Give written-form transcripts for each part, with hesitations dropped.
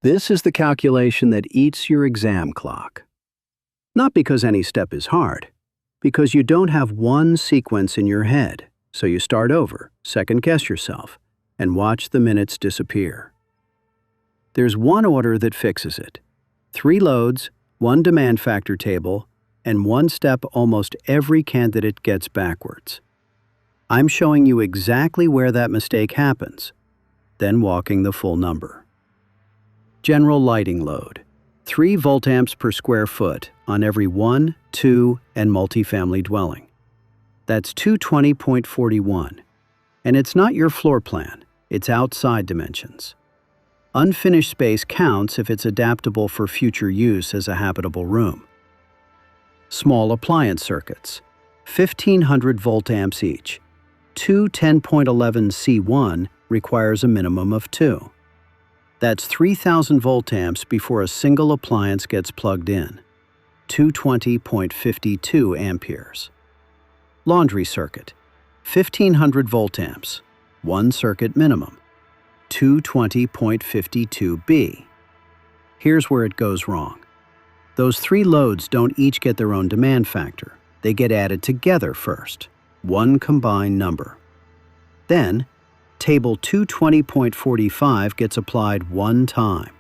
This is the calculation that eats your exam clock. Not because any step is hard, because you don't have one sequence in your head, so you start over, second-guess yourself, and watch the minutes disappear. There's one order that fixes it. 3 loads, 1 demand factor table, and 1 step almost every candidate gets backwards. I'm showing you exactly where that mistake happens, then walking the full number. General lighting load, 3 voltamps per square foot on every 1, 2, and multifamily dwelling. That's 220.41. And it's not your floor plan, it's outside dimensions. Unfinished space counts if it's adaptable for future use as a habitable room. Small appliance circuits, 1,500 voltamps each. 2 10.11 C1 requires a minimum of 2. That's 3,000 voltamps before a single appliance gets plugged in, 220.52 amperes. Laundry circuit, 1,500 voltamps, 1 circuit minimum, 220.52 B. Here's where it goes wrong. Those 3 loads don't each get their own demand factor. They get added together first, one combined number. Then, Table 220.45 gets applied 1 time.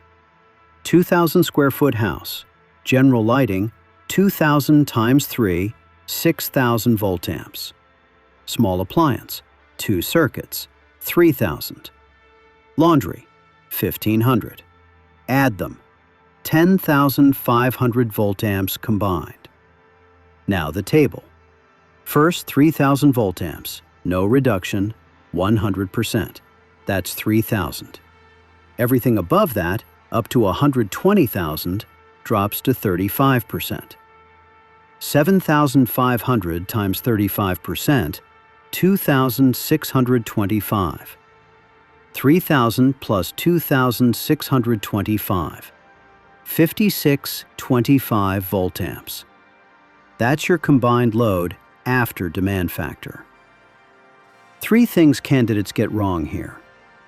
2,000 square foot house, general lighting, 2,000 times 3, 6,000 voltamps. Small appliance, 2 circuits, 3,000. Laundry, 1,500. Add them, 10,500 voltamps combined. Now the table. First 3,000 voltamps, no reduction, 100%. That's 3,000. Everything above that, up to 120,000, drops to 35%. 7,500 times 35%, 2,625. 3,000 plus 2,625. 5625 voltamps. That's your combined load after demand factor. 3 things candidates get wrong here.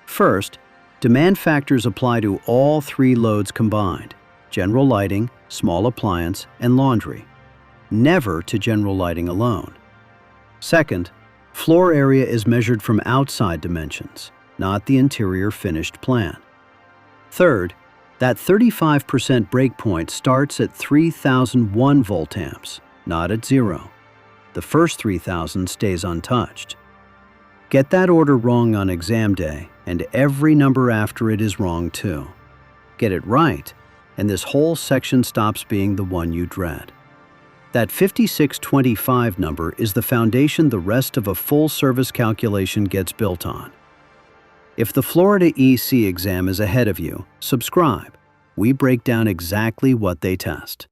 First, demand factors apply to all 3 loads combined: general lighting, small appliance, and laundry. Never to general lighting alone. Second, floor area is measured from outside dimensions, not the interior finished plan. Third, that 35% breakpoint starts at 3,001 voltamps, not at 0. The first 3,000 stays untouched. Get that order wrong on exam day, and every number after it is wrong too. Get it right, and this whole section stops being the one you dread. That 5625 number is the foundation the rest of a full-service calculation gets built on. If the Florida EC exam is ahead of you, subscribe. We break down exactly what they test.